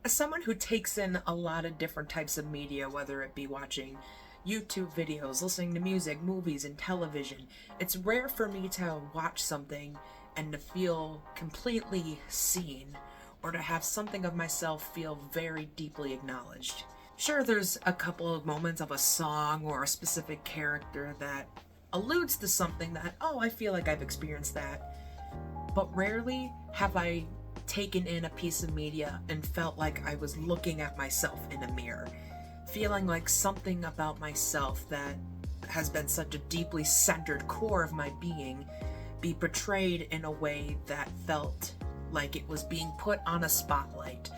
As someone who takes in a lot of different types of media, whether it be watching YouTube videos, listening to music, movies, and television, it's rare for me to watch something and to feel completely seen, or to have something of myself feel very deeply acknowledged. Sure, there's a couple of moments of a song or a specific character that alludes to something that, oh, I feel like I've experienced that. But rarely have I taken in a piece of media and felt like I was looking at myself in a mirror, feeling like something about myself that has been such a deeply centered core of my being be portrayed in a way that felt like it was being put on a spotlight,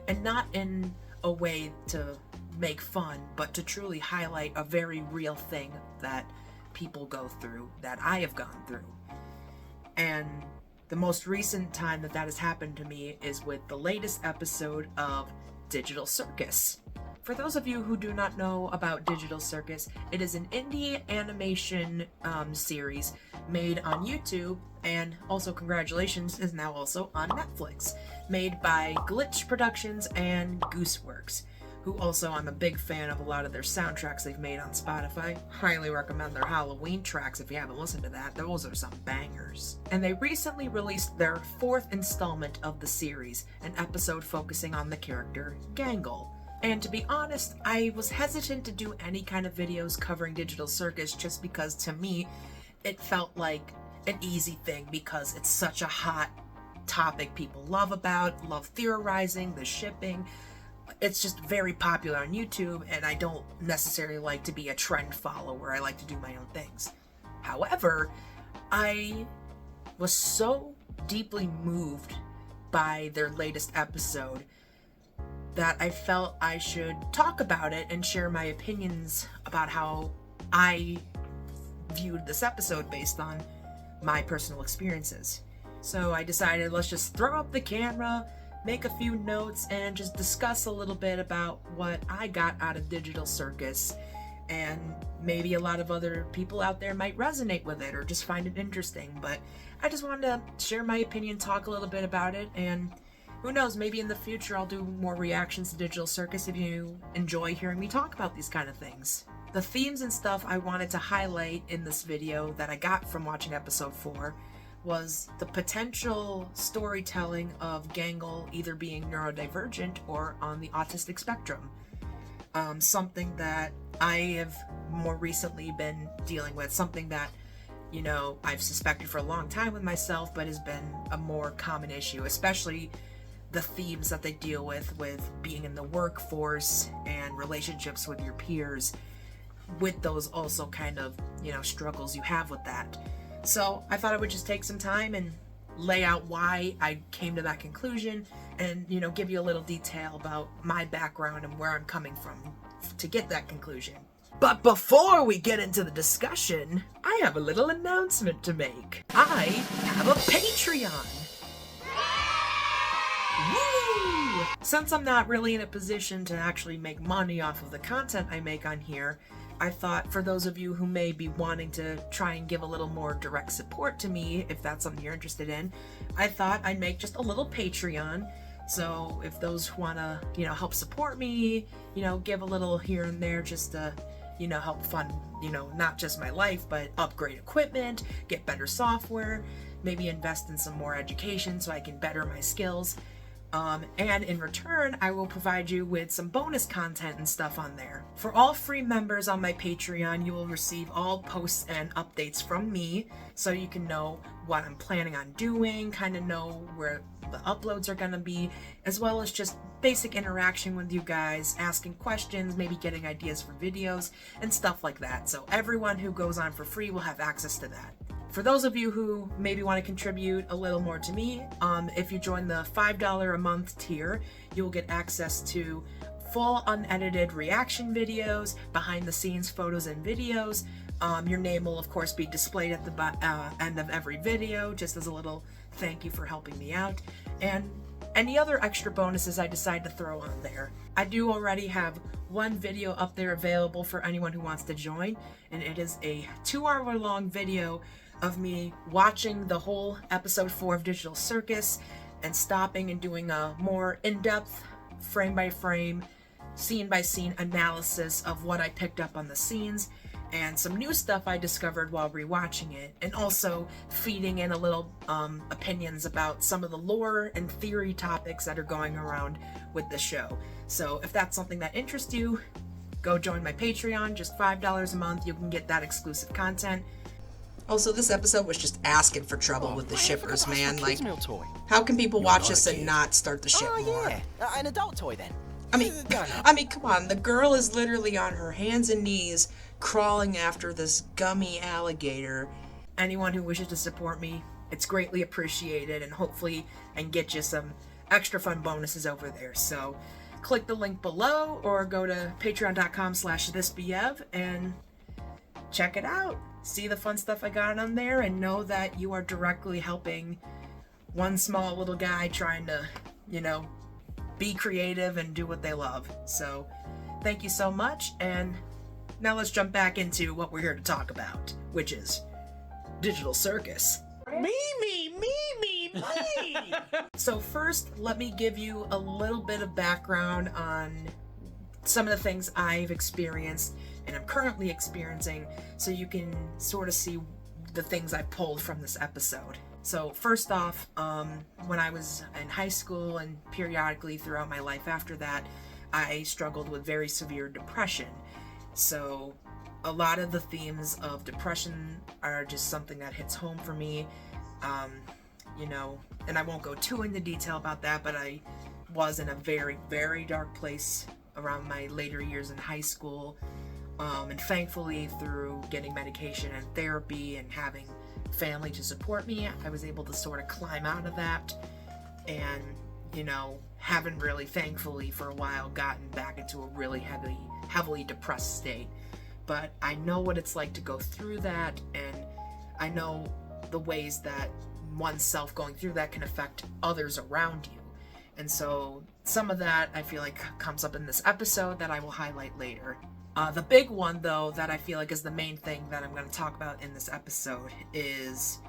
and not in a way to make fun, but to truly highlight a very real thing that people go through, that I have gone through. And the most recent time that has happened to me is with the latest episode of Digital Circus. For those of you who do not know about Digital Circus, it is an indie animation series made on YouTube, and also congratulations, is now also on Netflix, made by Glitch Productions and Gooseworks, who also I'm a big fan of a lot of their soundtracks they've made on Spotify. Highly recommend their Halloween tracks if you haven't listened to that. Those are some bangers. And they recently released their 4th installment of the series, an episode focusing on the character Gangle. And to be honest, I was hesitant to do any kind of videos covering Digital Circus just because to me, it felt like an easy thing because it's such a hot topic people love theorizing, the shipping. It's just very popular on YouTube, and I don't necessarily like to be a trend follower. I like to do my own things. However, I was so deeply moved by their latest episode that I felt I should talk about it and share my opinions about how I viewed this episode based on my personal experiences. So I decided, let's just throw up the camera, make a few notes, and just discuss a little bit about what I got out of Digital Circus, and maybe a lot of other people out there might resonate with it or just find it interesting. But I just wanted to share my opinion, talk a little bit about it, and who knows, maybe in the future I'll do more reactions to Digital Circus if you enjoy hearing me talk about these kind of things. The themes and stuff I wanted to highlight in this video that I got from watching episode 4 was the potential storytelling of Gangle either being neurodivergent or on the autistic spectrum. Something that I have more recently been dealing with, something that, you know, I've suspected for a long time with myself, but has been a more common issue, especially the themes that they deal with being in the workforce and relationships with your peers, with those also kind of, you know, struggles you have with that. So I thought I would just take some time and lay out why I came to that conclusion and, you know, give you a little detail about my background and where I'm coming from to get that conclusion. But before we get into the discussion, I have a little announcement to make. I have a Patreon. Woo! Since I'm not really in a position to actually make money off of the content I make on here, I thought for those of you who may be wanting to try and give a little more direct support to me, if that's something you're interested in, I thought I'd make just a little Patreon. So if those want to, you know, help support me, you know, give a little here and there just to, you know, help fund, you know, not just my life, but upgrade equipment, get better software, maybe invest in some more education so I can better my skills. And in return, I will provide you with some bonus content and stuff on there. For all free members on my Patreon, you will receive all posts and updates from me, so you can know what I'm planning on doing, kind of know where the uploads are going to be, as well as just basic interaction with you guys, asking questions, maybe getting ideas for videos, and stuff like that. So everyone who goes on for free will have access to that. For those of you who maybe want to contribute a little more to me, if you join the $5 a month tier, you'll get access to full unedited reaction videos, behind the scenes photos and videos. Your name will of course be displayed at the end of every video, just as a little thank you for helping me out, and any other extra bonuses I decide to throw on there. I do already have one video up there available for anyone who wants to join, and it is a 2-hour long video of me watching the whole episode 4 of Digital Circus and stopping and doing a more in-depth frame by frame, scene by scene analysis of what I picked up on the scenes and some new stuff I discovered while rewatching it, and also feeding in a little opinions about some of the lore and theory topics that are going around with the show. So if that's something that interests you, go join my Patreon, just $5 a month. You can get that exclusive content. Also, this episode was just asking for trouble with the shippers, man. Like, how can people watch this and not start the ship more? Yeah, an adult toy then. I mean, come on. The girl is literally on her hands and knees crawling after this gummy alligator. Anyone who wishes to support me, it's greatly appreciated, and hopefully I can get you some extra fun bonuses over there. So click the link below or go to patreon.com/thisbyev and check it out. See the fun stuff I got on there, and know that you are directly helping one small little guy trying to, be creative and do what they love. So thank you so much, and now let's jump back into what we're here to talk about, which is Digital Circus. Me. So first, let me give you a little bit of background on some of the things I've experienced and I'm currently experiencing, so you can sort of see the things I pulled from this episode. So first off, when I was in high school and periodically throughout my life after that, I struggled with very severe depression. So a lot of the themes of depression are just something that hits home for me, and I won't go too into detail about that, but I was in a very, very dark place around my later years in high school, and thankfully through getting medication and therapy and having family to support me, I was able to sort of climb out of that, and haven't really, thankfully, for a while gotten back into a really heavily depressed state. But I know what it's like to go through that, and I know the ways that oneself going through that can affect others around you. And so some of that I feel like comes up in this episode that I will highlight later. The big one, though, that I feel like is the main thing that I'm going to talk about in this episode is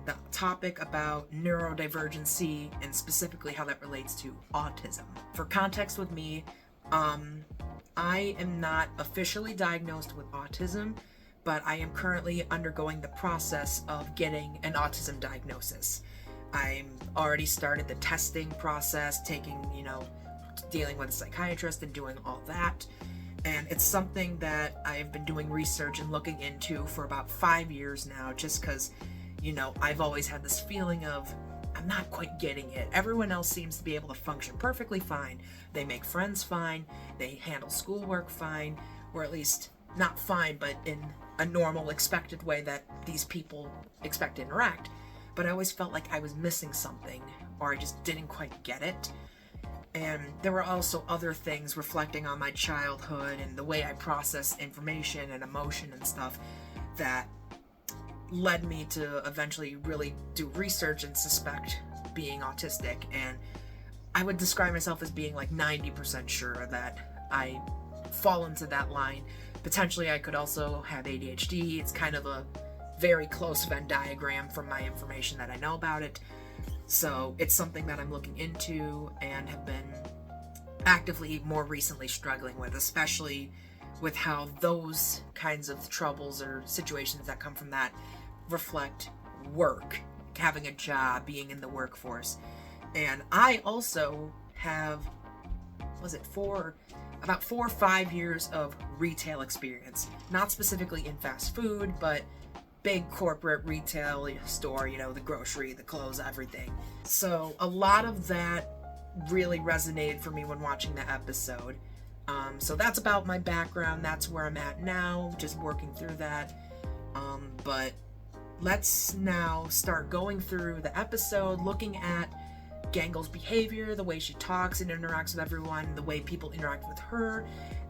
the topic about neurodivergency, and specifically how that relates to autism. For context with me, I am not officially diagnosed with autism, but I am currently undergoing the process of getting an autism diagnosis. I'm already started the testing process, dealing with a psychiatrist and doing all that. And it's something that I've been doing research and looking into for about 5 years now, just because, I've always had this feeling of, I'm not quite getting it. Everyone else seems to be able to function perfectly fine. They make friends fine, they handle schoolwork fine, or at least not fine, but in a normal, expected way that these people expect to interact. But I always felt like I was missing something, or I just didn't quite get it. And there were also other things reflecting on my childhood and the way I process information and emotion and stuff that led me to eventually really do research and suspect being autistic. And I would describe myself as being like 90% sure that I fall into that line. Potentially I could also have ADHD. It's kind of a very close Venn diagram from my information that I know about it. So it's something that I'm looking into and have been actively more recently struggling with, especially with how those kinds of troubles or situations that come from that reflect work, having a job, being in the workforce. And I also have, about 4 or 5 years of retail experience, not specifically in fast food, but big corporate retail store, the grocery, the clothes, everything. So a lot of that really resonated for me when watching the episode. So that's about my background. That's where I'm at now, just working through that. But let's now start going through the episode, looking at Gangle's behavior, the way she talks and interacts with everyone, the way people interact with her,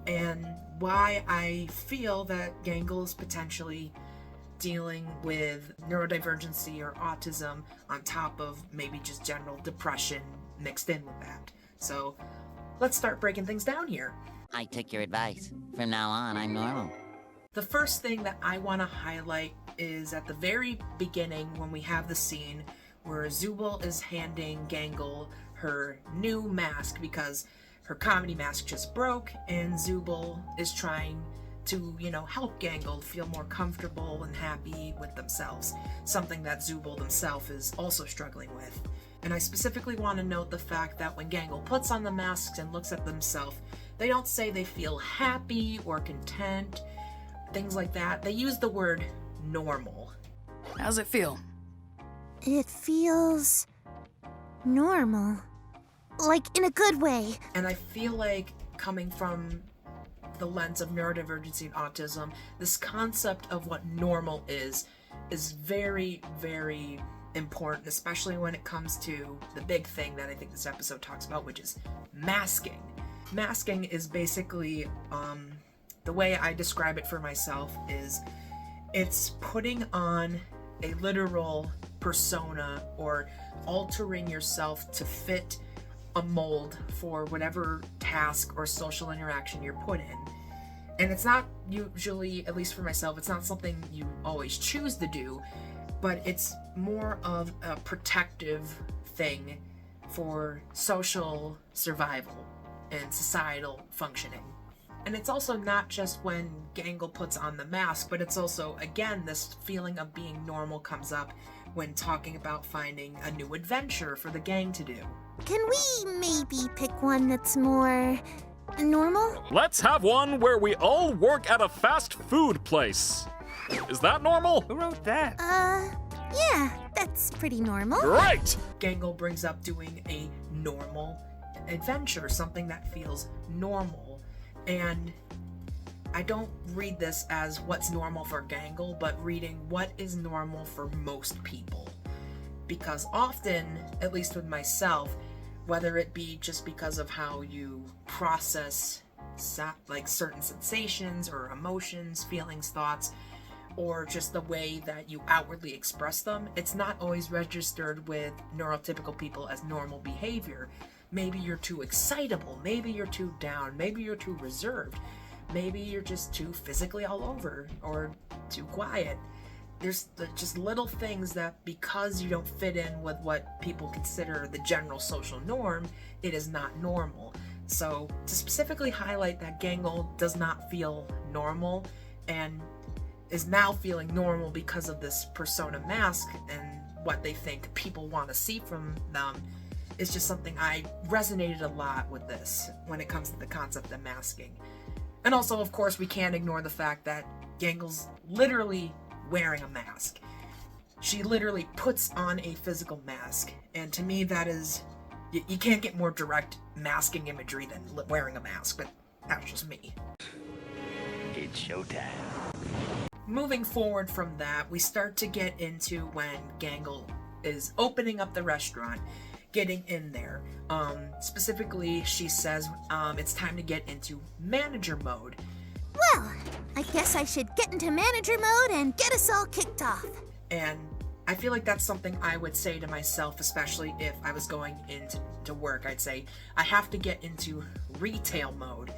and why I feel that Gangle is potentially dealing with neurodivergency or autism on top of maybe just general depression mixed in with that. So let's start breaking things down here. I took your advice. From now on, I'm normal. The first thing that I want to highlight is at the very beginning when we have the scene where Zubul is handing Gangle her new mask because her comedy mask just broke, and Zubul is trying to, help Gangle feel more comfortable and happy with themselves, something that Zubul himself is also struggling with. And I specifically want to note the fact that when Gangle puts on the masks and looks at themselves, they don't say they feel happy or content, things like that. They use the word normal. How's it feel? It feels normal. Like, in a good way. And I feel like, coming from the lens of neurodivergency and autism, this concept of what normal is very, very important, especially when it comes to the big thing that I think this episode talks about, which is masking. Masking is basically, the way I describe it for myself is, it's putting on a literal persona or altering yourself to fit a mold for whatever task or social interaction you're put in. And it's not usually, at least for myself, it's not something you always choose to do, but it's more of a protective thing for social survival and societal functioning. And it's also not just when Gangle puts on the mask, but it's also, again, this feeling of being normal comes up when talking about finding a new adventure for the gang to do. Can we maybe pick one that's more normal? Let's have one where we all work at a fast food place. Is that normal? Who wrote that? Yeah, that's pretty normal. Great! Gangle brings up doing a normal adventure, something that feels normal. And I don't read this as what's normal for Gangle, but reading what is normal for most people. Because often, at least with myself, whether it be just because of how you process certain sensations or emotions, feelings, thoughts, or just the way that you outwardly express them, it's not always registered with neurotypical people as normal behavior. Maybe you're too excitable, maybe you're too down, maybe you're too reserved, maybe you're just too physically all over or too quiet. There's just little things that, because you don't fit in with what people consider the general social norm, it is not normal. So to specifically highlight that Gangle does not feel normal and is now feeling normal because of this persona mask and what they think people want to see from them, is just something I resonated a lot with this when it comes to the concept of masking. And also, of course, we can't ignore the fact that Gangle's literally wearing a mask. She literally puts on a physical mask, and to me that is, you can't get more direct masking imagery than wearing a mask, but that's just me. It's showtime. Moving forward from that, we start to get into when Gangle is opening up the restaurant, getting in there. Specifically, she says it's time to get into manager mode. Well, I guess I should get into manager mode and get us all kicked off. And I feel like that's something I would say to myself, especially if I was going into work. I'd say I have to get into retail mode,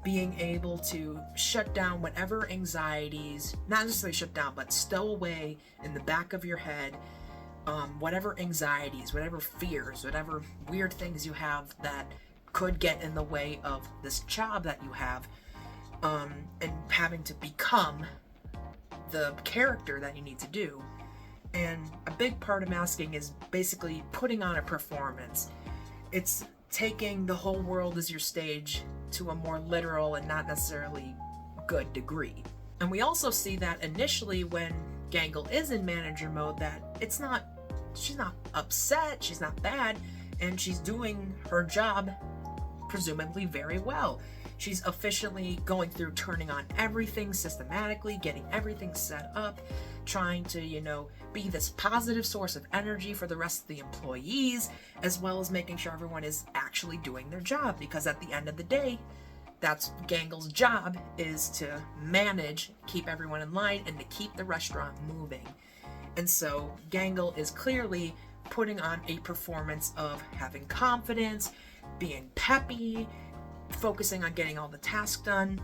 being able to shut down whatever anxieties, not necessarily shut down, but stow away in the back of your head, whatever anxieties, whatever fears, whatever weird things you have that could get in the way of this job that you have, and having to become the character that you need to do. And a big part of masking is basically putting on a performance. It's taking the whole world as your stage to a more literal and not necessarily good degree. And we also see that initially when Gangle is in manager mode, that she's not upset, she's not bad, and she's doing her job presumably very well. She's efficiently going through turning on everything systematically, getting everything set up, trying to, be this positive source of energy for the rest of the employees, as well as making sure everyone is actually doing their job, because at the end of the day, that's Gangle's job, is to manage, keep everyone in line, and to keep the restaurant moving. And so Gangle is clearly putting on a performance of having confidence, being peppy, focusing on getting all the tasks done,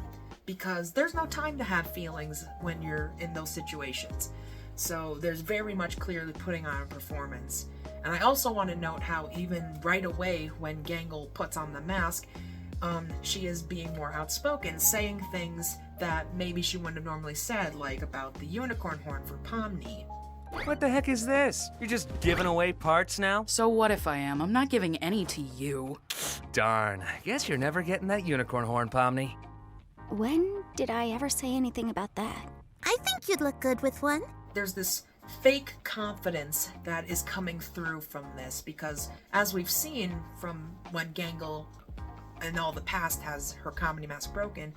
because there's no time to have feelings when you're in those situations. So there's very much clearly putting on a performance. And I also want to note how even right away when Gangle puts on the mask, she is being more outspoken, saying things that maybe she wouldn't have normally said, like about the unicorn horn for Pomni. What the heck is this? You're just giving away parts now? So what if I am? I'm not giving any to you. Darn, guess you're never getting that unicorn horn, Pomni. When did I ever say anything about that? I think you'd look good with one. There's this fake confidence that is coming through from this, because as we've seen from when Gangle in all the past has her comedy mask broken,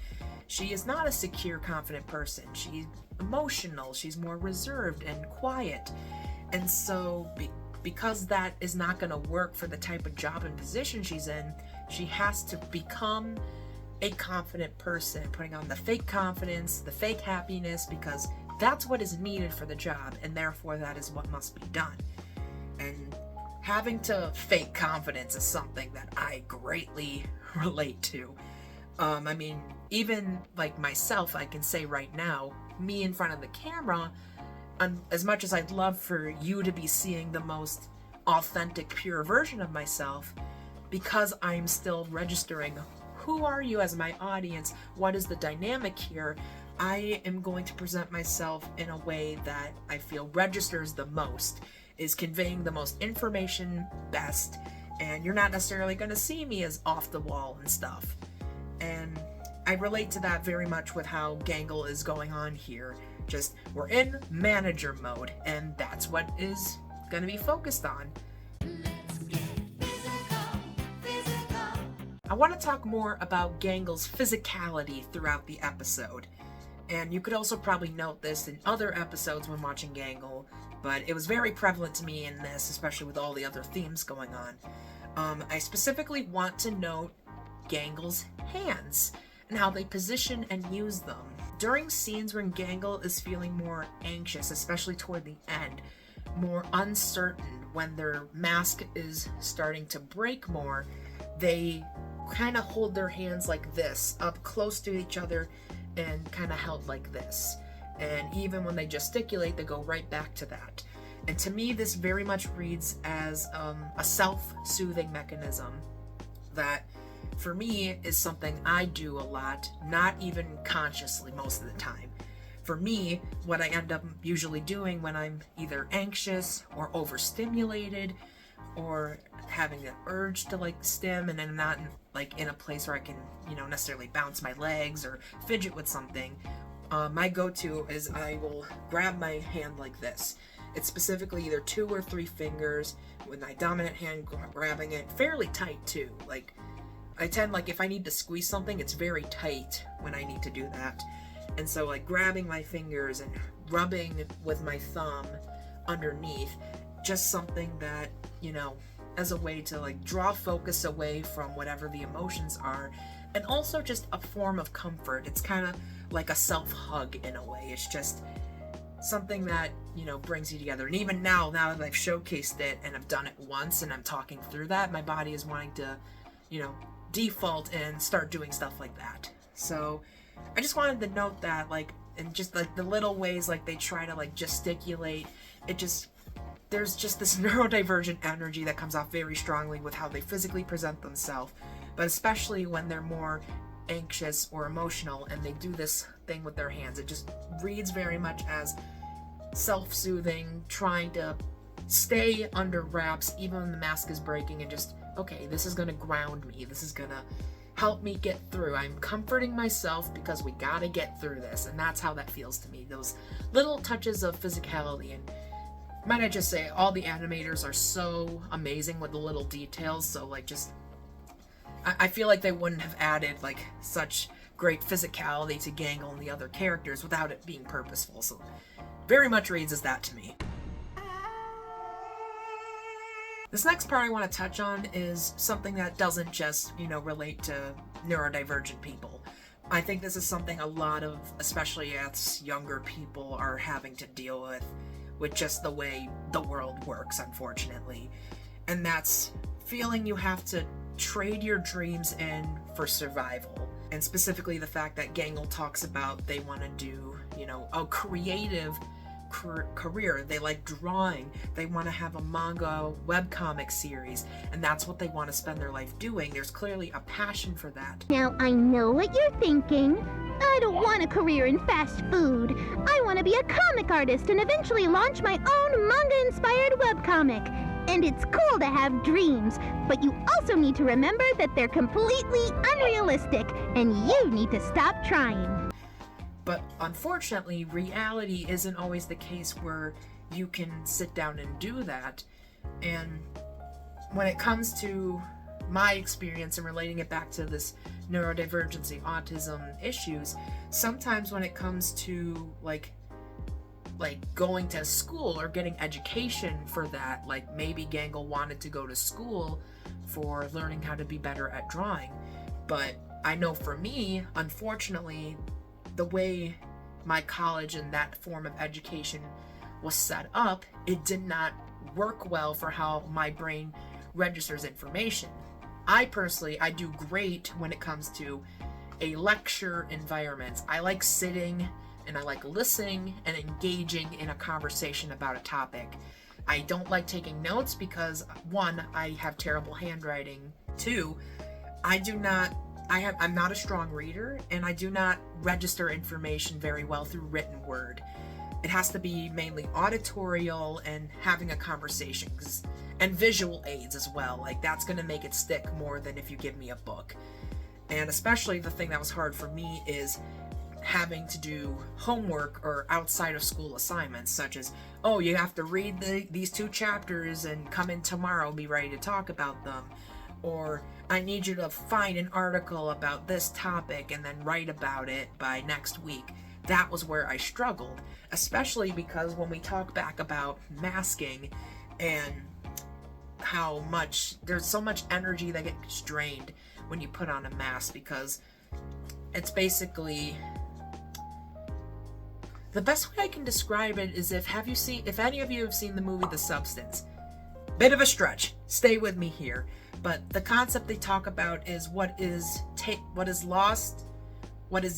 she is not a secure, confident person. She's emotional, she's more reserved and quiet. And so because that is not going to work for the type of job and position she's in, she has to become a confident person, putting on the fake confidence, the fake happiness, because that's what is needed for the job, and therefore that is what must be done. And having to fake confidence is something that I greatly relate to. I mean, even like myself, I can say right now, me in front of the camera, as much as I'd love for you to be seeing the most authentic, pure version of myself, because I'm still registering who are you as my audience, what is the dynamic here, I am going to present myself in a way that I feel registers the most, is conveying the most information best, and you're not necessarily going to see me as off the wall and stuff. And I relate to that very much with how Gangle is going on here. Just, we're in manager mode, and that's what is going to be focused on. I want to talk more about Gangle's physicality throughout the episode. And you could also probably note this in other episodes when watching Gangle, but it was very prevalent to me in this, especially with all the other themes going on. I specifically want to note Gangle's hands and how they position and use them. During scenes when Gangle is feeling more anxious, especially toward the end, more uncertain, when their mask is starting to break more, they kind of hold their hands like this, up close to each other and kind of held like this. And even when they gesticulate, they go right back to that. And to me, this very much reads as a self-soothing mechanism that, for me, is something I do a lot, not even consciously most of the time. For me, what I end up usually doing when I'm either anxious or overstimulated or having an urge to like stim and I'm not in a place where I can, necessarily bounce my legs or fidget with something, my go-to is I will grab my hand like this. It's specifically either 2 or 3 fingers with my dominant hand grabbing it fairly tight too. Like, I tend, if I need to squeeze something, it's very tight when I need to do that. And so grabbing my fingers and rubbing with my thumb underneath, just something that, as a way to draw focus away from whatever the emotions are, and also just a form of comfort. It's kind of like a self-hug in a way. It's just something that, brings you together. And even now that I've showcased it and I've done it once and I'm talking through that, my body is wanting to, default and start doing stuff like that. So I just wanted to note that, and just the little ways they try to gesticulate, there's just this neurodivergent energy that comes off very strongly with how they physically present themselves, but especially when they're more anxious or emotional and they do this thing with their hands. It just reads very much as self-soothing, trying to stay under wraps even when the mask is breaking, and just, okay, this is gonna ground me, this is gonna help me get through. I'm comforting myself because we gotta get through this, and that's how that feels to me. Those little touches of physicality. And might I just say, all the animators are so amazing with the little details, so I feel like they wouldn't have added such great physicality to Gangle and the other characters without it being purposeful. So very much reads as that to me. This next part I want to touch on is something that doesn't just, relate to neurodivergent people. I think this is something a lot of, especially as younger people, are having to deal with just the way the world works, unfortunately. And that's feeling you have to trade your dreams in for survival. And specifically the fact that Gangle talks about they want to do, a creative career. They like drawing. They want to have a manga webcomic series, and that's what they want to spend their life doing. There's clearly a passion for that. Now, I know what you're thinking. I don't want a career in fast food. I want to be a comic artist and eventually launch my own manga-inspired webcomic. And it's cool to have dreams, but you also need to remember that they're completely unrealistic, and you need to stop trying. But unfortunately, reality isn't always the case where you can sit down and do that. And when it comes to my experience and relating it back to this neurodivergency, autism issues, sometimes when it comes to like going to school or getting education for that, like maybe Gangle wanted to go to school for learning how to be better at drawing. But I know for me, unfortunately, the way my college and that form of education was set up, it did not work well for how my brain registers information. I do great when it comes to a lecture environment. I like sitting and I like listening and engaging in a conversation about a topic. I don't like taking notes because, one, I have terrible handwriting. Two, I'm not a strong reader, and I do not register information very well through written word. It has to be mainly auditorial and having a conversation, and visual aids as well. Like, that's going to make it stick more than if you give me a book. And especially the thing that was hard for me is having to do homework or outside of school assignments, such as, oh, you have to read these 2 chapters and come in tomorrow, be ready to talk about them. Or I need you to find an article about this topic and then write about it by next week. That was where I struggled, especially because when we talk back about masking and how much there's so much energy that gets drained when you put on a mask, because it's basically, the best way I can describe it is if any of you have seen the movie The Substance. Bit of a stretch, stay with me here, but the concept they talk about is what is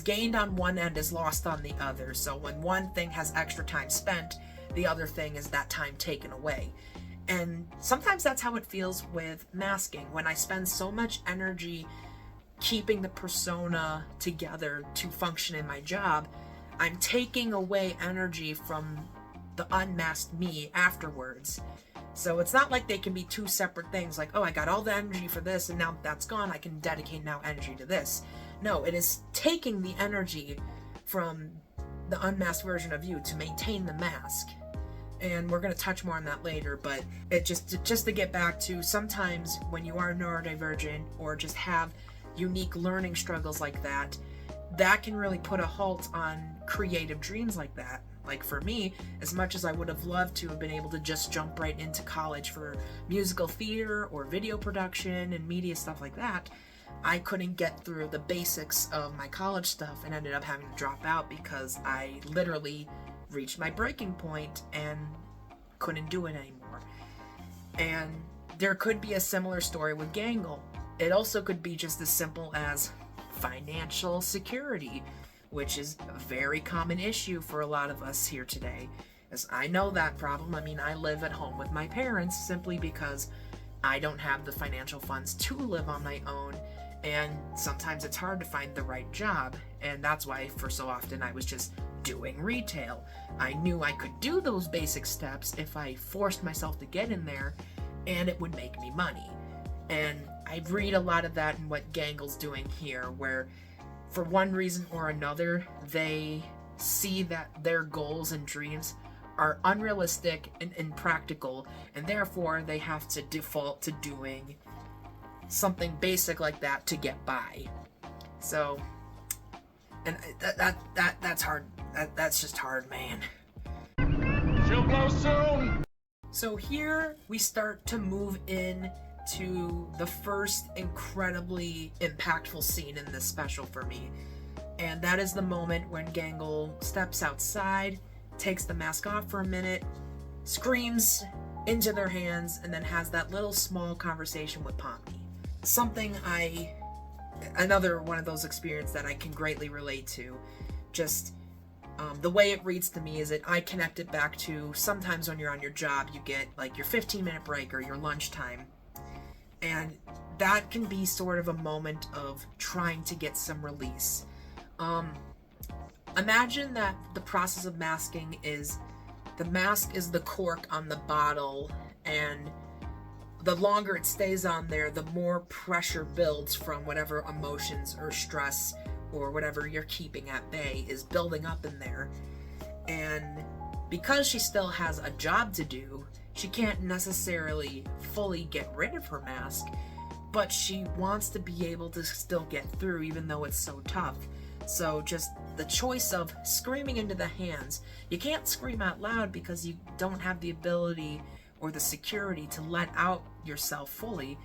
gained on one end is lost on the other. So when one thing has extra time spent, the other thing is that time taken away. And sometimes that's how it feels with masking. When I spend so much energy keeping the persona together to function in my job, I'm taking away energy from the unmasked me afterwards. So it's not like they can be 2 separate things, like, oh, I got all the energy for this and now that's gone, I can dedicate now energy to this. No, it is taking the energy from the unmasked version of you to maintain the mask. And we're going to touch more on that later, but it just to get back to, sometimes when you are neurodivergent or just have unique learning struggles like that, that can really put a halt on creative dreams like that. Like for me, as much as I would have loved to have been able to just jump right into college for musical theater or video production and media stuff like that, I couldn't get through the basics of my college stuff and ended up having to drop out because I literally reached my breaking point and couldn't do it anymore. And there could be a similar story with Gangle. It also could be just as simple as financial security, which is a very common issue for a lot of us here today. As I know that problem. I mean, I live at home with my parents simply because I don't have the financial funds to live on my own, and sometimes it's hard to find the right job, and that's why for so often I was just doing retail. I knew I could do those basic steps if I forced myself to get in there, and it would make me money. And I read a lot of that in what Gangle's doing here, where for one reason or another, they see that their goals and dreams are unrealistic and impractical, and therefore they have to default to doing something basic like that to get by. So, and that's hard. That's just hard, man. She'll blow soon! So here we start to move in to the first incredibly impactful scene in this special for me. And that is the moment when Gangle steps outside, takes the mask off for a minute, screams into their hands, and then has that little small conversation with Pomni. Another one of those experiences that I can greatly relate to. Just The way it reads to me is that I connect it back to sometimes when you're on your job, you get like your 15-minute break or your lunchtime. And that can be sort of a moment of trying to get some release. Imagine that the process of masking is, the mask is the cork on the bottle, and the longer it stays on there, the more pressure builds from whatever emotions or stress or whatever you're keeping at bay is building up in there. And because she still has a job to do, she can't necessarily fully get rid of her mask, but she wants to be able to still get through even though it's so tough. So just the choice of screaming into the hands. You can't scream out loud because you don't have the ability or the security to let out yourself fully,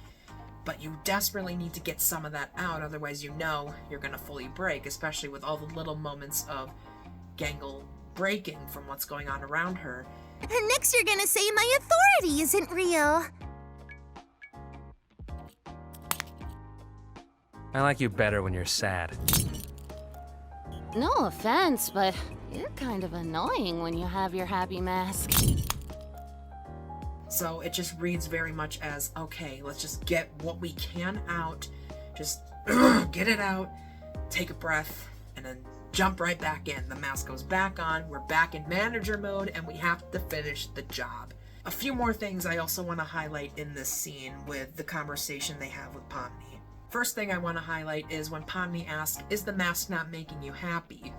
but you desperately need to get some of that out, otherwise you know you're gonna fully break, especially with all the little moments of Gangle breaking from what's going on around her. And next you're gonna say my authority isn't real. I like you better when you're sad. No offense, but you're kind of annoying when you have your happy mask. So it just reads very much as, okay, let's just get what we can out, just get it out, take a breath, and then jump right back in. The mask goes back on, we're back in manager mode, and we have to finish the job. A few more things I also want to highlight in this scene with the conversation they have with Pomni. First thing I want to highlight is when Pomni asks, is the mask not making you happy?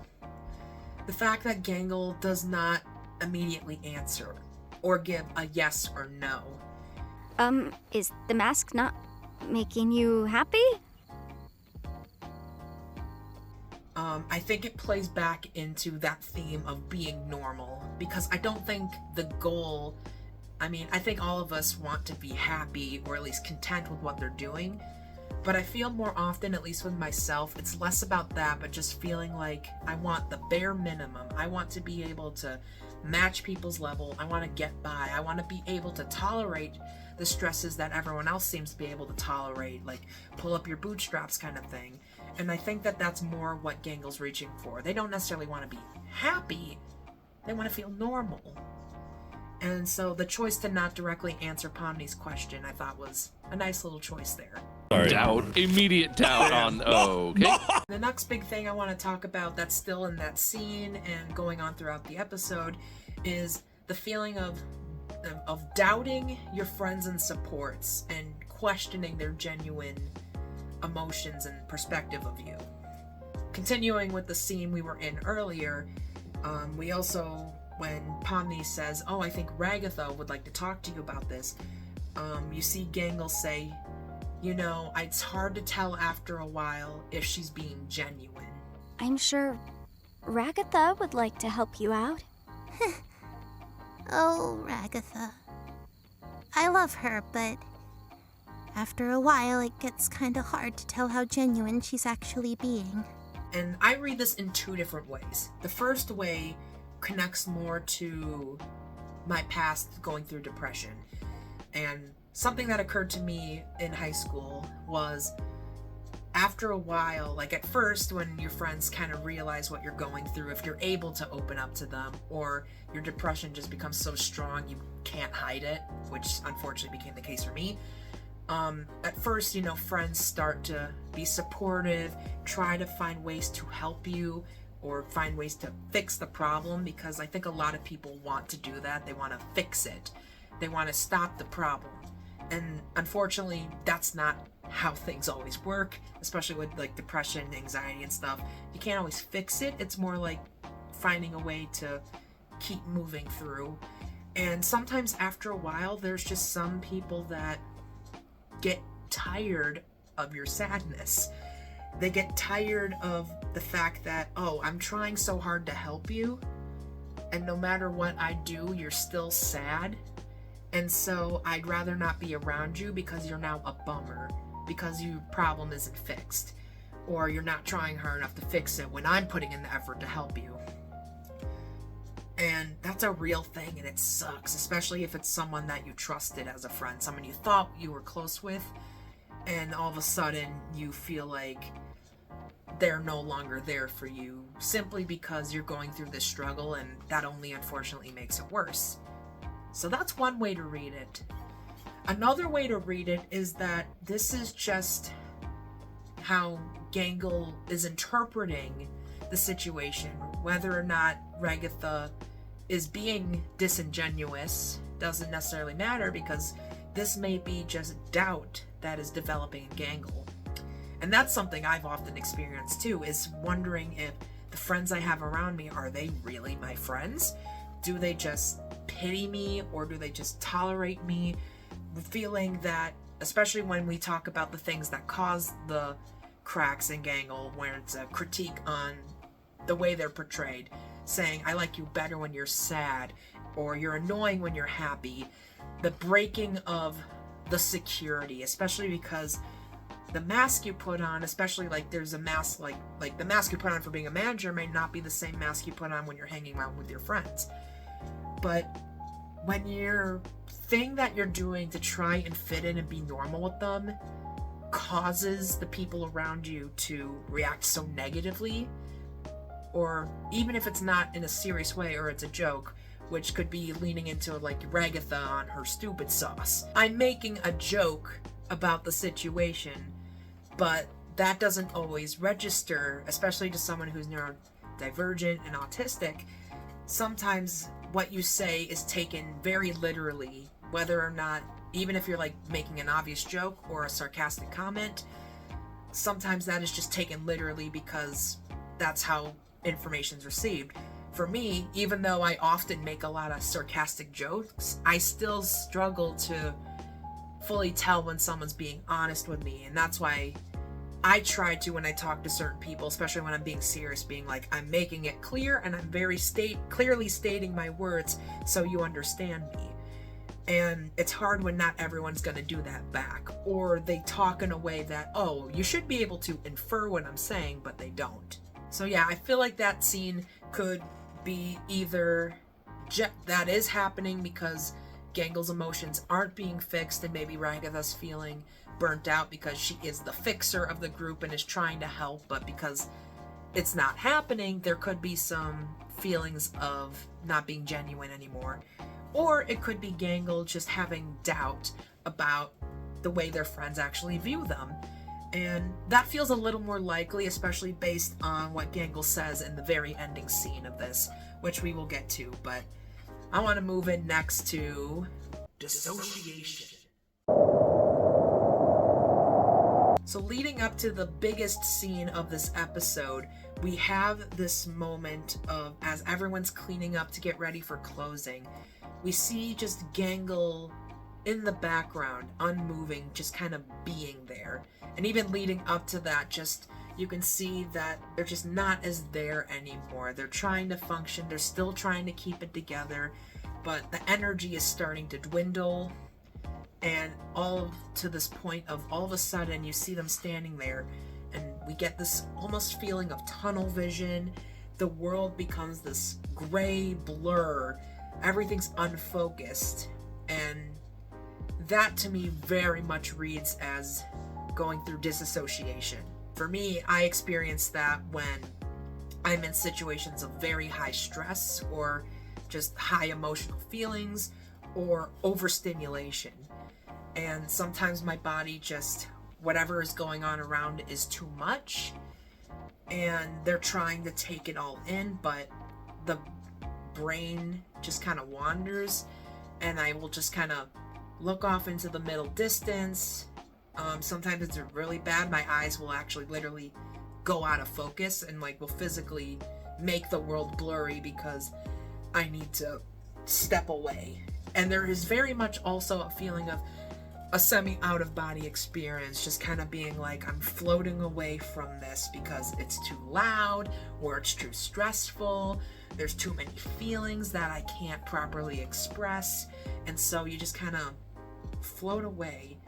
The fact that Gangle does not immediately answer or give a yes or no. Is the mask not making you happy? I think it plays back into that theme of being normal, because I don't think the goal, I think all of us want to be happy or at least content with what they're doing, but I feel more often, at least with myself, it's less about that, but just feeling like I want the bare minimum. I want to be able to match people's level. I want to get by. I want to be able to tolerate the stresses that everyone else seems to be able to tolerate, like pull up your bootstraps kind of thing. And I think that that's more what Gangle's reaching for. They don't necessarily want to be happy. They want to feel normal. And so the choice to not directly answer Pomni's question, I thought was a nice little choice there. Doubt, immediate doubt on, okay. The next big thing I want to talk about that's still in that scene and going on throughout the episode is the feeling of doubting your friends and supports and questioning their genuine emotions and perspective of you. Continuing with the scene we were in earlier, we also, when Pomni says, oh, I think Ragatha would like to talk to you about this, you see Gangle say, you know, it's hard to tell after a while if she's being genuine. I'm sure Ragatha would like to help you out. Oh, Ragatha. I love her, but after a while it gets kinda hard to tell how genuine she's actually being. And I read this in two different ways. The first way connects more to my past going through depression. And something that occurred to me in high school was after a while, like at first when your friends kind of realize what you're going through, if you're able to open up to them, or your depression just becomes so strong you can't hide it, which unfortunately became the case for me. At first, you know, friends start to be supportive, try to find ways to help you or find ways to fix the problem, because I think a lot of people want to do that. They want to fix it. They want to stop the problem. And unfortunately, that's not how things always work, especially with like depression, anxiety and stuff. You can't always fix it. It's more like finding a way to keep moving through. And sometimes after a while, there's just some people that get tired of your sadness. They get tired of the fact that, oh, I'm trying so hard to help you, and no matter what I do, you're still sad. And so I'd rather not be around you because you're now a bummer, because your problem isn't fixed, or you're not trying hard enough to fix it when I'm putting in the effort to help you. And that's a real thing, and it sucks, especially if it's someone that you trusted as a friend, someone you thought you were close with, and all of a sudden you feel like they're no longer there for you simply because you're going through this struggle, and that only unfortunately makes it worse. So that's one way to read it. Another way to read it is that this is just how Gangle is interpreting the situation. Whether or not Ragatha is being disingenuous doesn't necessarily matter, because this may be just doubt that is developing in Gangle. And that's something I've often experienced too, is wondering if the friends I have around me, are they really my friends? Do they just pity me, or do they just tolerate me? Feeling that, especially when we talk about the things that cause the cracks in Gangle, where it's a critique on the way they're portrayed, saying, I like you better when you're sad, or you're annoying when you're happy. The breaking of the security, especially because the mask you put on, especially like there's a mask, like the mask you put on for being a manager may not be the same mask you put on when you're hanging out with your friends. But when your thing that you're doing to try and fit in and be normal with them causes the people around you to react so negatively, or even if it's not in a serious way or it's a joke, which could be leaning into like Ragatha on her stupid sauce. I'm making a joke about the situation, but that doesn't always register, especially to someone who's neurodivergent and autistic. Sometimes what you say is taken very literally, whether or not, even if you're like making an obvious joke or a sarcastic comment, sometimes that is just taken literally because that's how information's received. For me, even though I often make a lot of sarcastic jokes, I still struggle to fully tell when someone's being honest with me, and that's why I try to, when I talk to certain people, especially when I'm being serious, being like, I'm making it clear and I'm very clearly stating my words so you understand me. And it's hard when not everyone's gonna do that back, or they talk in a way that, oh, you should be able to infer what I'm saying, but they don't. So yeah, I feel like that scene could be either that is happening because Gangle's emotions aren't being fixed, and maybe Ragatha's feeling burnt out because she is the fixer of the group and is trying to help, but because it's not happening, there could be some feelings of not being genuine anymore. Or it could be Gangle just having doubt about the way their friends actually view them. And that feels a little more likely, especially based on what Gangle says in the very ending scene of this, which we will get to. But I want to move in next to Dissociation. So leading up to the biggest scene of this episode, we have this moment of, as everyone's cleaning up to get ready for closing, we see just Gangle in the background, unmoving, just kind of being there. And even leading up to that, just you can see that they're just not as there anymore. They're trying to function, they're still trying to keep it together, but the energy is starting to dwindle. And all to this point of all of a sudden you see them standing there, and we get this almost feeling of tunnel vision. The world becomes this gray blur. Everything's unfocused. And that to me very much reads as going through disassociation. For me, I experience that when I'm in situations of very high stress, or just high emotional feelings, or overstimulation. And sometimes my body just, whatever is going on around is too much, and they're trying to take it all in, but the brain just kind of wanders, and I will just kind of look off into the middle distance. Sometimes it's really bad. My eyes will actually literally go out of focus and like will physically make the world blurry because I need to step away. And there is very much also a feeling of a semi-out-of-body experience, just kind of being like, I'm floating away from this because it's too loud, or it's too stressful, there's too many feelings that I can't properly express, and so you just kind of float away,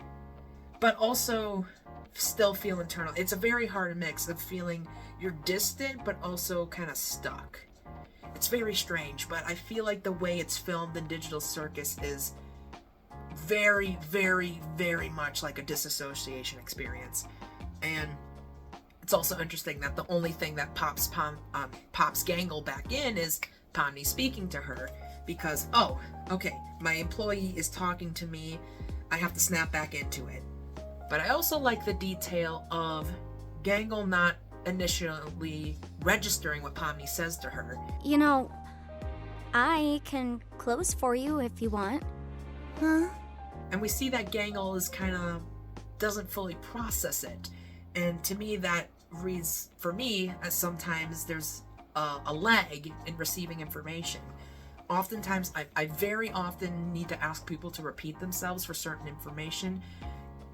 but also still feel internal. It's a very hard mix of feeling you're distant, but also kind of stuck. It's very strange, but I feel like the way it's filmed in Digital Circus is very, very, very much like a disassociation experience. And it's also interesting that the only thing that pops Gangle back in is Pomni speaking to her, because, oh, okay, my employee is talking to me, I have to snap back into it. But I also like the detail of Gangle not initially registering what Pomni says to her. You know, I can close for you if you want. Huh? And we see that Gangle is kind of doesn't fully process it. And to me, that reads, for me, as sometimes there's a lag in receiving information. Oftentimes, I very often need to ask people to repeat themselves for certain information,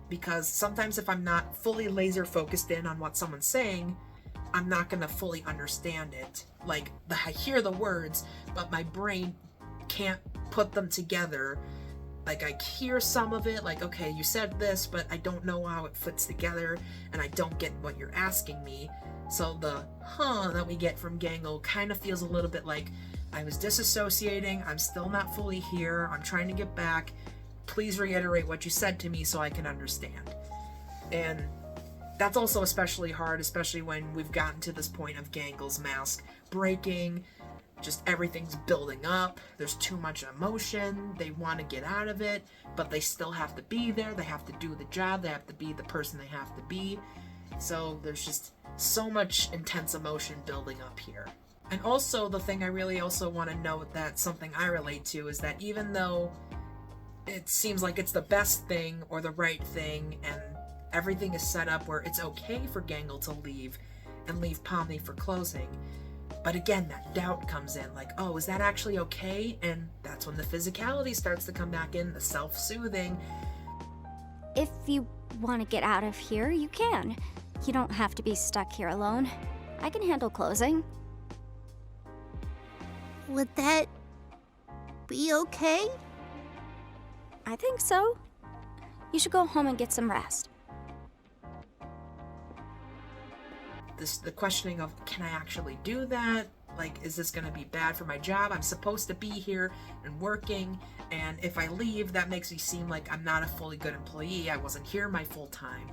because sometimes if I'm not fully laser focused in on what someone's saying, I'm not going to fully understand it. Like, I hear the words, but my brain can't put them together. Like, I hear some of it, like, okay, you said this, but I don't know how it fits together, and I don't get what you're asking me. So the that we get from Gangle kind of feels a little bit like, I was disassociating, I'm still not fully here, I'm trying to get back, please reiterate what you said to me so I can understand. And that's also especially hard, especially when we've gotten to this point of Gangle's mask breaking, just everything's building up, there's too much emotion, they want to get out of it, but they still have to be there, they have to do the job, they have to be the person they have to be. So there's just so much intense emotion building up here. And also, the thing I really also want to note, that something I relate to, is that even though it seems like it's the best thing or the right thing, and everything is set up where it's okay for Gangle to leave and leave Pomni for closing, but again, that doubt comes in, like, oh, is that actually okay? And that's when the physicality starts to come back in, the self-soothing. If you want to get out of here, you can. You don't have to be stuck here alone. I can handle closing. Would that be okay? I think so. You should go home and get some rest. The questioning of, can I actually do that? Like, is this going to be bad for my job? I'm supposed to be here and working, and if I leave, that makes me seem like I'm not a fully good employee. I wasn't here my full time.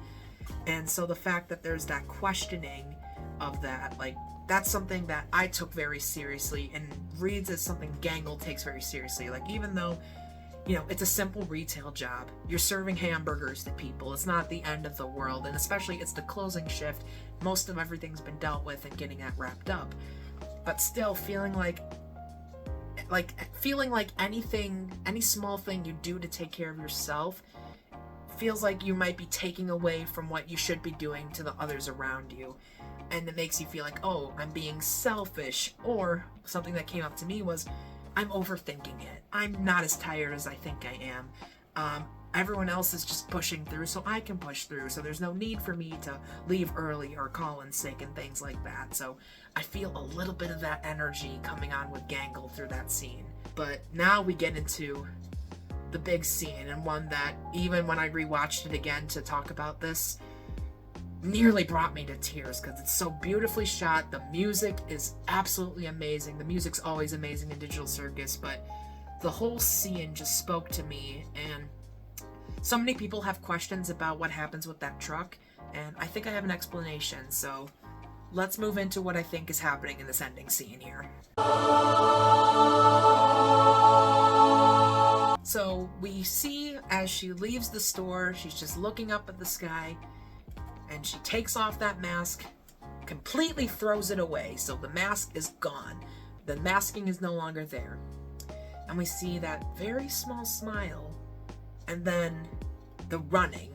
And so the fact that there's that questioning of that, like, that's something that I took very seriously, and reads as something Gangle takes very seriously. Like, even though, you know, it's a simple retail job, you're serving hamburgers to people, it's not the end of the world, and especially it's the closing shift, most of everything's been dealt with and getting that wrapped up. But still feeling like anything, any small thing you do to take care of yourself feels like you might be taking away from what you should be doing to the others around you. And it makes you feel like, oh, I'm being selfish. Or something that came up to me was, I'm overthinking it. I'm not as tired as I think I am. Everyone else is just pushing through, so I can push through. So there's no need for me to leave early or call in sick and things like that. So I feel a little bit of that energy coming on with Gangle through that scene. But now we get into the big scene, and one that, even when I rewatched it again to talk about this, nearly brought me to tears, because it's so beautifully shot. The music is absolutely amazing. The music's always amazing in Digital Circus, but the whole scene just spoke to me. And so many people have questions about what happens with that truck, and I think I have an explanation. So let's move into what I think is happening in this ending scene here. So we see as she leaves the store, she's just looking up at the sky, and she takes off that mask, completely throws it away. So the mask is gone. The masking is no longer there. And we see that very small smile, and then the running,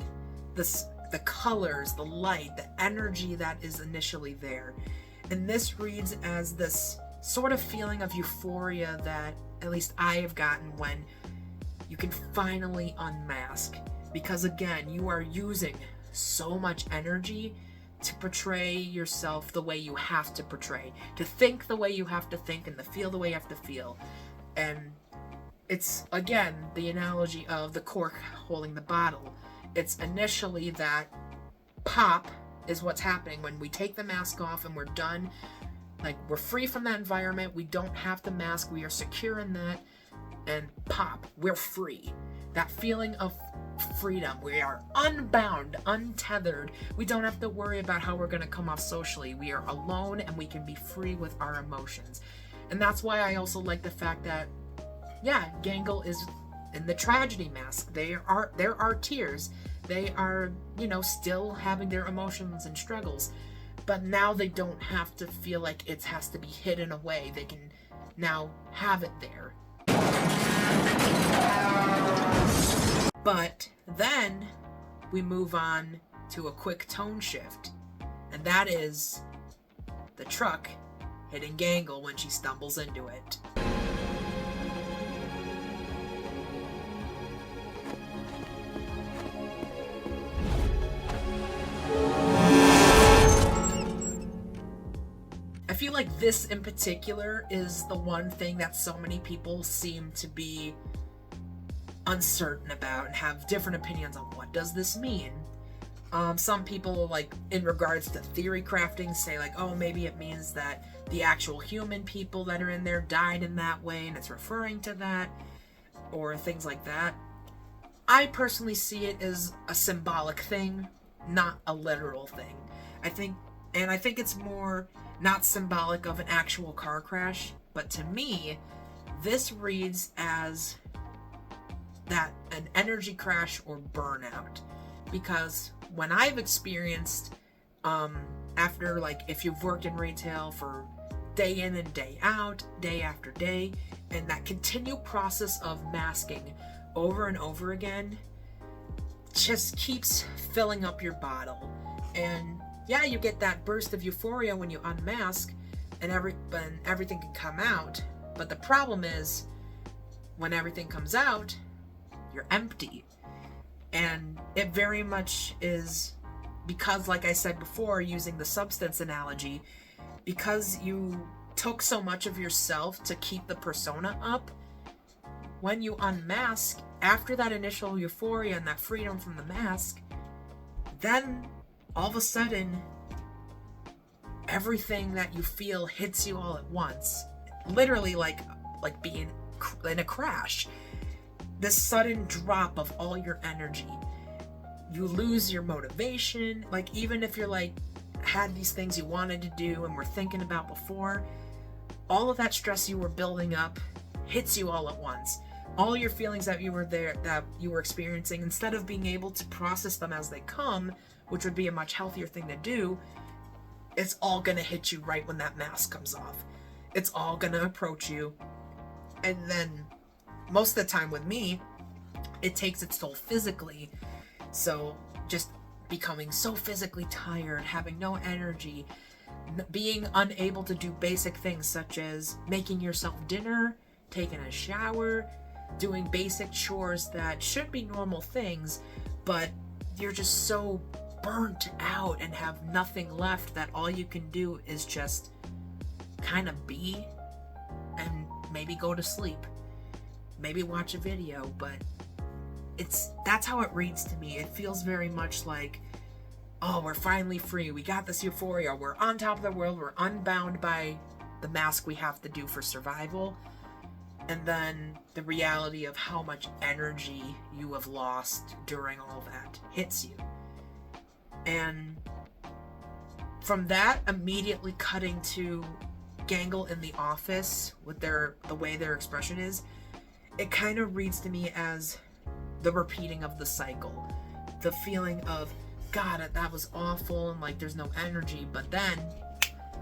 the colors, the light, the energy that is initially there. And this reads as this sort of feeling of euphoria that at least I have gotten when you can finally unmask. Because again, you are using so much energy to portray yourself the way you have to portray, to think the way you have to think, and to feel the way you have to feel. And it's, again, the analogy of the cork holding the bottle. It's initially that pop is what's happening when we take the mask off and we're done. Like, we're free from that environment. We don't have the mask. We are secure in that. And pop, we're free. That feeling of freedom. We are unbound, untethered. We don't have to worry about how we're going to come off socially. We are alone and we can be free with our emotions. And that's why I also like the fact that, yeah, Gangle is in the tragedy mask. There are tears. They are, you know, still having their emotions and struggles. But now they don't have to feel like it has to be hidden away. They can now have it there. But then we move on to a quick tone shift. And that is the truck hitting Gangle when she stumbles into it. I feel like this in particular is the one thing that so many people seem to be uncertain about and have different opinions on. What does this mean? Some people, like in regards to theory crafting, say like, oh, maybe it means that the actual human people that are in there died in that way and it's referring to that, or things like that. I personally see it as a symbolic thing, not a literal thing. I think it's more not symbolic of an actual car crash, but to me, this reads as that an energy crash or burnout. Because when I've experienced, after, like, if you've worked in retail for day in and day out, day after day, and that continual process of masking over and over again just keeps filling up your bottle. And yeah, you get that burst of euphoria when you unmask and everything can come out. But the problem is, when everything comes out, you're empty. And it very much is because, like I said before, using the substance analogy, because you took so much of yourself to keep the persona up, when you unmask, after that initial euphoria and that freedom from the mask, then all of a sudden, everything that you feel hits you all at once. Literally like being in a crash. This sudden drop of all your energy. You lose your motivation. Like, even if you're like, had these things you wanted to do and were thinking about before, all of that stress you were building up hits you all at once. All your feelings that you were experiencing, instead of being able to process them as they come, which would be a much healthier thing to do, it's all gonna hit you right when that mask comes off. It's all gonna approach you. And then, most of the time with me, it takes its toll physically. So, just becoming so physically tired, having no energy, being unable to do basic things such as making yourself dinner, taking a shower, doing basic chores that should be normal things, but you're just so burnt out and have nothing left that all you can do is just kind of be and maybe go to sleep, maybe watch a video. But that's how it reads to me. It feels very much like, oh, we're finally free, we got this euphoria, we're on top of the world, we're unbound by the mask we have to do for survival, and then the reality of how much energy you have lost during all that hits you. And from that, immediately cutting to Gangle in the office with the way their expression is, it kind of reads to me as the repeating of the cycle. The feeling of, God, that was awful, and like there's no energy, but then,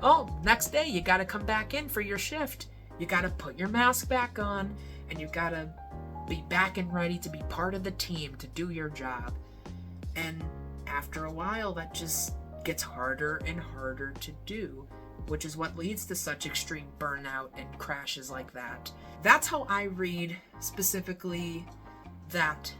oh, next day you gotta come back in for your shift. You gotta put your mask back on, and you gotta be back and ready to be part of the team, to do your job. And after a while, that just gets harder and harder to do, which is what leads to such extreme burnout and crashes like that. That's how I read specifically that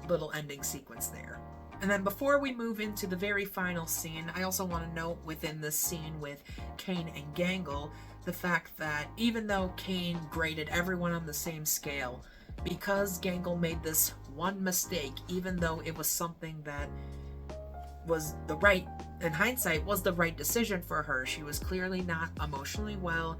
little ending sequence there. And then before we move into the very final scene, I also want to note within this scene with Kane and Gangle, the fact that even though Kane graded everyone on the same scale, because Gangle made this one mistake, even though it was something that was in hindsight, was the right decision for her. She was clearly not emotionally well,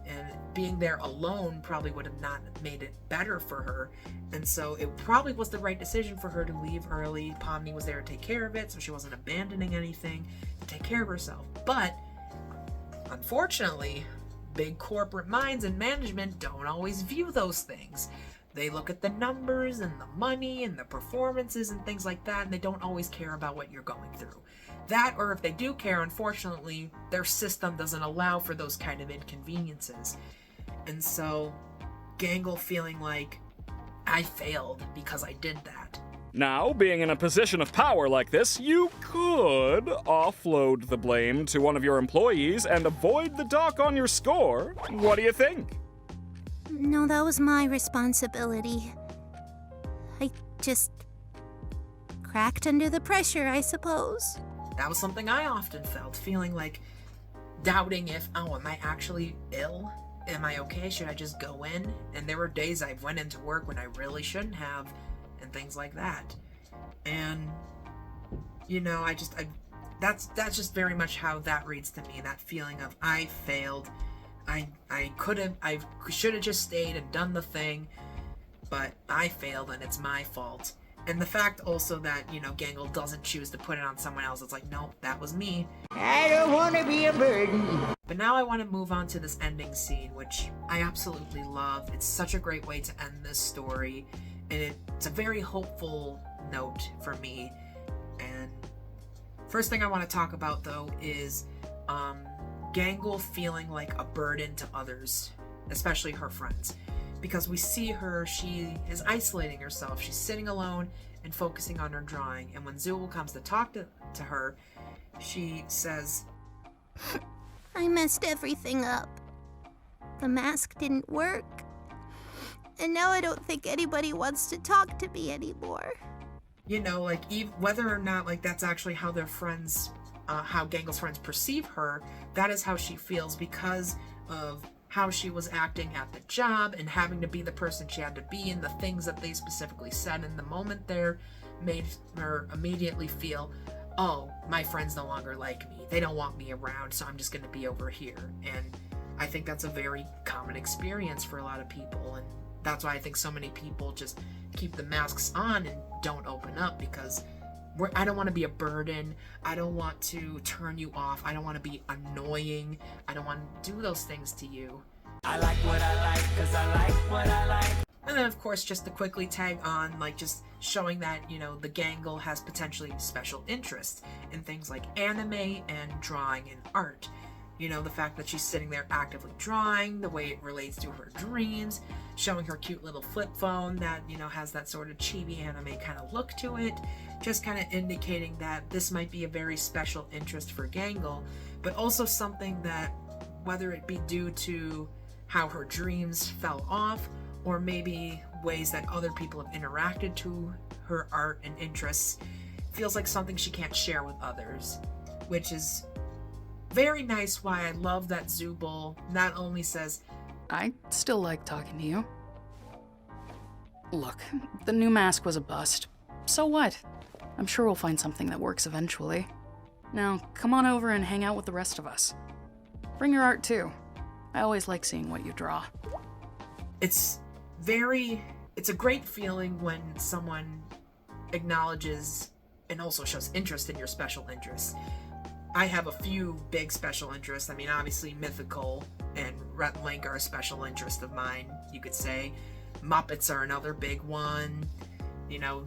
and being there alone probably would have not made it better for her. And so it probably was the right decision for her to leave early. Pomni was there to take care of it, so she wasn't abandoning anything to take care of herself. But unfortunately, big corporate minds and management don't always view those things. They look at the numbers and the money and the performances and things like that, and they don't always care about what you're going through. That, or if they do care, unfortunately, their system doesn't allow for those kind of inconveniences. And so, Gangle feeling like, I failed because I did that. Now, being in a position of power like this, you could offload the blame to one of your employees and avoid the dock on your score. What do you think? No, that was my responsibility. I just cracked under the pressure, I suppose. That was something I often felt, feeling like doubting if, oh, am I actually ill? Am I okay? Should I just go in? And there were days I went into work when I really shouldn't have, and things like that. And, you know, that's just very much how that reads to me, that feeling of I failed. I should have just stayed and done the thing, but I failed and it's my fault. And the fact also that, you know, Gangle doesn't choose to put it on someone else. It's like, no, that was me. I don't want to be a burden. But now I want to move on to this ending scene, which I absolutely love. It's such a great way to end this story. And it's a very hopeful note for me. And first thing I want to talk about, though, is Gangle feeling like a burden to others, especially her friends. Because we see her, she is isolating herself. She's sitting alone and focusing on her drawing. And when Zool comes to talk to her, she says, I messed everything up. The mask didn't work. And now I don't think anybody wants to talk to me anymore. You know, like, whether or not, like, that's actually how their friends, how Gangle's friends perceive her, that is how she feels because of how she was acting at the job and having to be the person she had to be, and the things that they specifically said in the moment there made her immediately feel, oh, my friends no longer like me. They don't want me around, so I'm just going to be over here. And I think that's a very common experience for a lot of people, and that's why I think so many people just keep the masks on and don't open up, because I don't want to be a burden. I don't want to turn you off. I don't want to be annoying. I don't want to do those things to you. I like what I like because I like what I like. And then, of course, just to quickly tag on, like, just showing that, you know, the Gangle has potentially special interests in things like anime and drawing and art. You know, the fact that she's sitting there actively drawing, the way it relates to her dreams, showing her cute little flip phone that, you know, has that sort of chibi anime kind of look to it, just kind of indicating that this might be a very special interest for Gangle, but also something that, whether it be due to how her dreams fell off, or maybe ways that other people have interacted to her art and interests, feels like something she can't share with others, which is very nice. Why I love that Zubul not only says, I still like talking to you. Look, the new mask was a bust. So what? I'm sure we'll find something that works eventually. Now, come on over and hang out with the rest of us. Bring your art too. I always like seeing what you draw. It's a great feeling when someone acknowledges and also shows interest in your special interests. I have a few big special interests. I mean, obviously Mythical and Rhett and Link are a special interest of mine, you could say. Muppets are another big one. You know,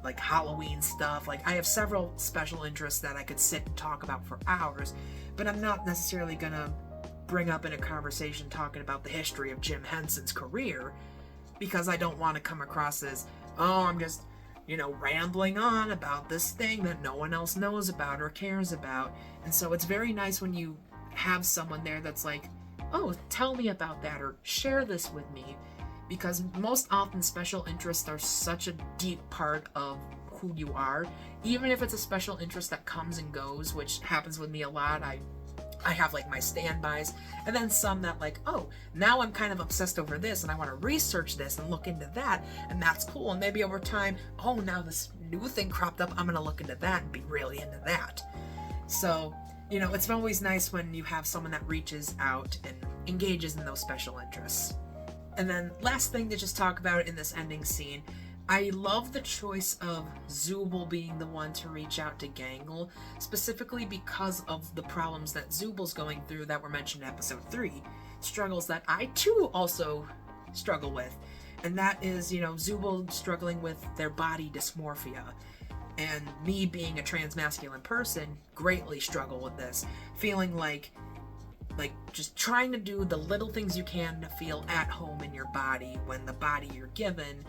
like Halloween stuff. Like, I have several special interests that I could sit and talk about for hours, but I'm not necessarily gonna bring up in a conversation talking about the history of Jim Henson's career, because I don't want to come across as, oh, I'm just, you know, rambling on about this thing that no one else knows about or cares about. And so it's very nice when you have someone there that's like, oh, tell me about that, or share this with me, because most often special interests are such a deep part of who you are. Even if it's a special interest that comes and goes, which happens with me a lot. I have like my standbys, and then some that like, oh, now I'm kind of obsessed over this and I want to research this and look into that, and that's cool. And maybe over time, oh, now this new thing cropped up, I'm going to look into that and be really into that. So you know, it's always nice when you have someone that reaches out and engages in those special interests. And then last thing to just talk about in this ending scene, I love the choice of Zubul being the one to reach out to Gangle, specifically because of the problems that Zubul's going through that were mentioned in episode 3. Struggles that I too also struggle with. And that is, you know, Zubul struggling with their body dysmorphia. And me being a transmasculine person greatly struggle with this. Feeling like just trying to do the little things you can to feel at home in your body when the body you're given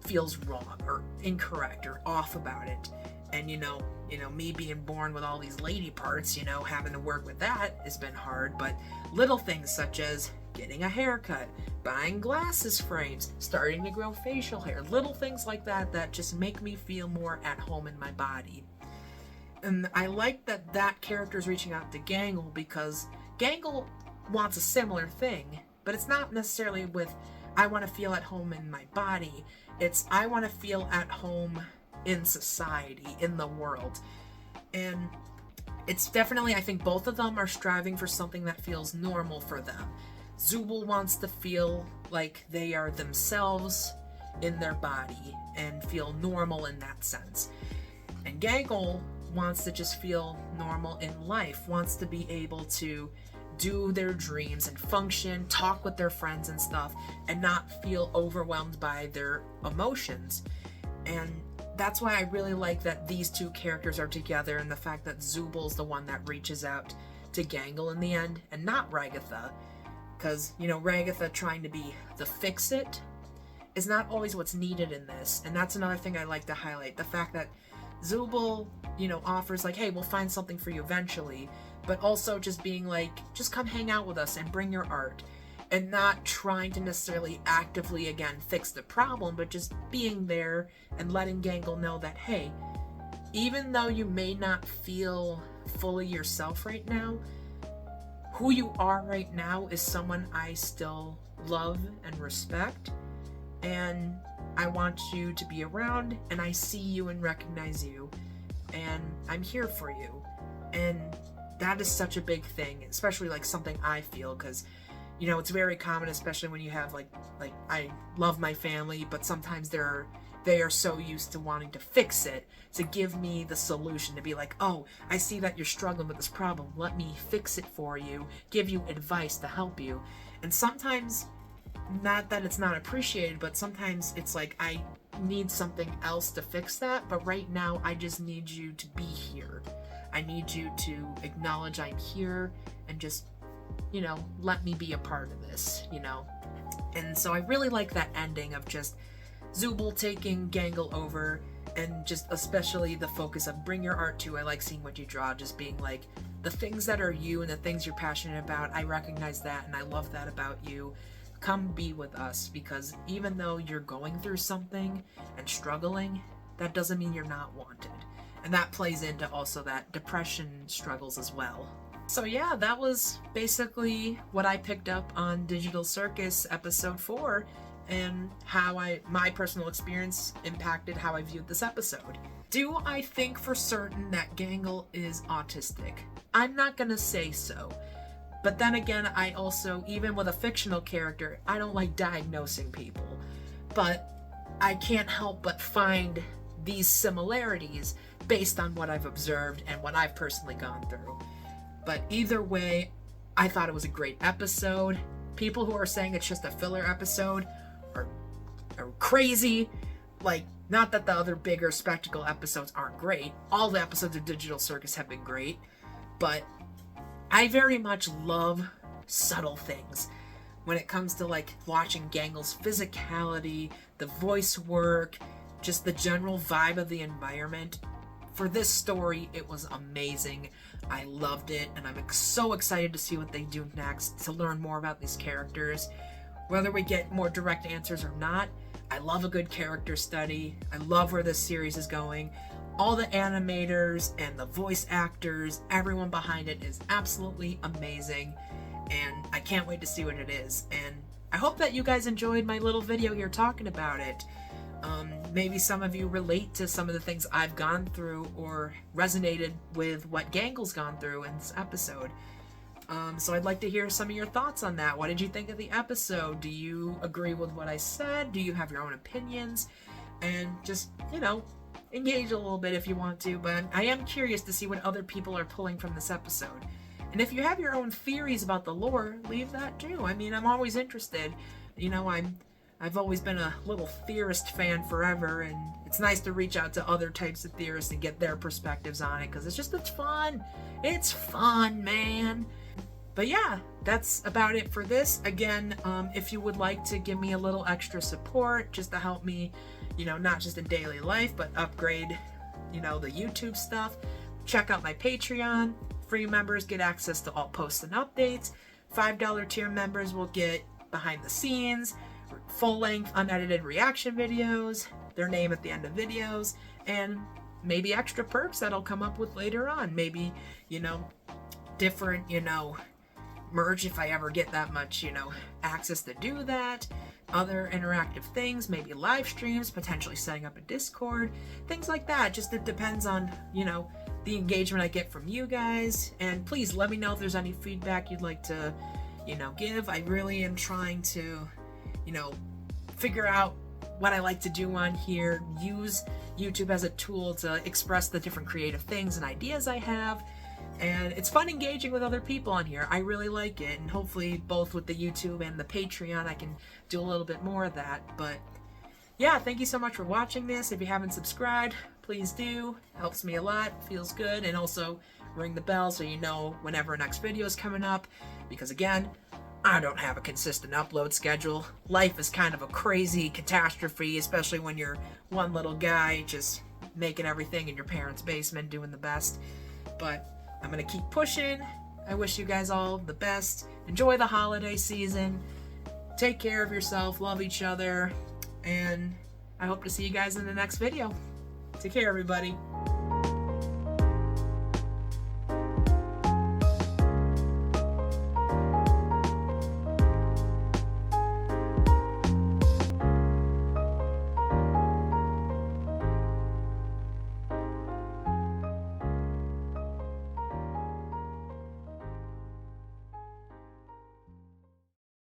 feels wrong or incorrect or off about it. And you know, me being born with all these lady parts, you know, having to work with that has been hard, but little things such as getting a haircut, buying glasses frames, starting to grow facial hair, little things like that that just make me feel more at home in my body. And I like that character's reaching out to Gangle because Gangle wants a similar thing, but it's not necessarily with I want to feel at home in my body. It's I want to feel at home in society, in the world. And it's definitely, I think both of them are striving for something that feels normal for them. Zubul wants to feel like they are themselves in their body and feel normal in that sense. And Gangle wants to just feel normal in life, wants to be able to do their dreams and function, talk with their friends and stuff, and not feel overwhelmed by their emotions. And that's why I really like that these two characters are together, and the fact that Zubul's the one that reaches out to Gangle in the end, and not Ragatha. Because, you know, Ragatha trying to be the fix-it is not always what's needed in this. And that's another thing I like to highlight. The fact that Zubul, you know, offers like, hey, we'll find something for you eventually. But also just being like, just come hang out with us and bring your art. And not trying to necessarily actively, again, fix the problem, but just being there and letting Gangle know that, hey, even though you may not feel fully yourself right now, who you are right now is someone I still love and respect, and I want you to be around, and I see you and recognize you, and I'm here for you. And that is such a big thing, especially like something I feel, because you know, it's very common, especially when you have like I love my family, but sometimes they are so used to wanting to fix it, to give me the solution, to be like, oh, I see that you're struggling with this problem, let me fix it for you, give you advice to help you. And sometimes, not that it's not appreciated, but sometimes it's like I need something else to fix that, but right now I just need you to be here. I need you to acknowledge I'm here and just, you know, let me be a part of this, you know. And so I really like that ending of just Zubul taking Gangle over, and just especially the focus of bring your art too. I like seeing what you draw, just being like, the things that are you and the things you're passionate about, I recognize that and I love that about you. Come be with us, because even though you're going through something and struggling, that doesn't mean you're not wanted. And that plays into also that depression struggles as well. So yeah, that was basically what I picked up on Digital Circus episode 4, and how my personal experience impacted how I viewed this episode. Do I think for certain that Gangle is autistic? I'm not gonna say so. But then again, I also, even with a fictional character, I don't like diagnosing people. But I can't help but find these similarities based on what I've observed and what I've personally gone through. But either way, I thought it was a great episode. People who are saying it's just a filler episode are crazy. Like, not that the other bigger spectacle episodes aren't great. All the episodes of Digital Circus have been great. But I very much love subtle things. When it comes to like watching Gangle's physicality, the voice work, just the general vibe of the environment. For this story, it was amazing. I loved it, and I'm so excited to see what they do next, to learn more about these characters. Whether we get more direct answers or not, I love a good character study. I love where this series is going. All the animators and the voice actors, everyone behind it is absolutely amazing, and I can't wait to see what it is. And I hope that you guys enjoyed my little video here talking about it. Maybe some of you relate to some of the things I've gone through or resonated with what Gangle's gone through in this episode. So I'd like to hear some of your thoughts on that. What did you think of the episode? Do you agree with what I said? Do you have your own opinions? And just, you know, engage a little bit if you want to, but I am curious to see what other people are pulling from this episode. And if you have your own theories about the lore, leave that too. I mean, I'm always interested. You know, I've always been a little theorist fan forever, and it's nice to reach out to other types of theorists and get their perspectives on it, because it's fun. It's fun, man. But yeah, that's about it for this. Again, if you would like to give me a little extra support just to help me, you know, not just in daily life, but upgrade, you know, the YouTube stuff, check out my Patreon. Free members get access to all posts and updates. $5 tier members will get behind the scenes, full-length unedited reaction videos, their name at the end of videos, and maybe extra perks that I'll come up with later on. Maybe, you know, different, you know, merch if I ever get that much, you know, access to do that. Other interactive things, maybe live streams, potentially setting up a Discord, things like that. Just it depends on, you know, the engagement I get from you guys. And please let me know if there's any feedback you'd like to, you know, give. I really am trying to, you know, figure out what I like to do on here, use YouTube as a tool to express the different creative things and ideas I have. And it's fun engaging with other people on here. I really like it, and hopefully both with the YouTube and the Patreon I can do a little bit more of that. But yeah, thank you so much for watching this. If you haven't subscribed, please do. Helps me a lot, feels good. And also ring the bell so you know whenever a next video is coming up, because again, I don't have a consistent upload schedule. Life is kind of a crazy catastrophe, especially when you're one little guy just making everything in your parents' basement, doing the best. But I'm gonna keep pushing. I wish you guys all the best. Enjoy the holiday season. Take care of yourself, love each other, and I hope to see you guys in the next video. Take care, everybody.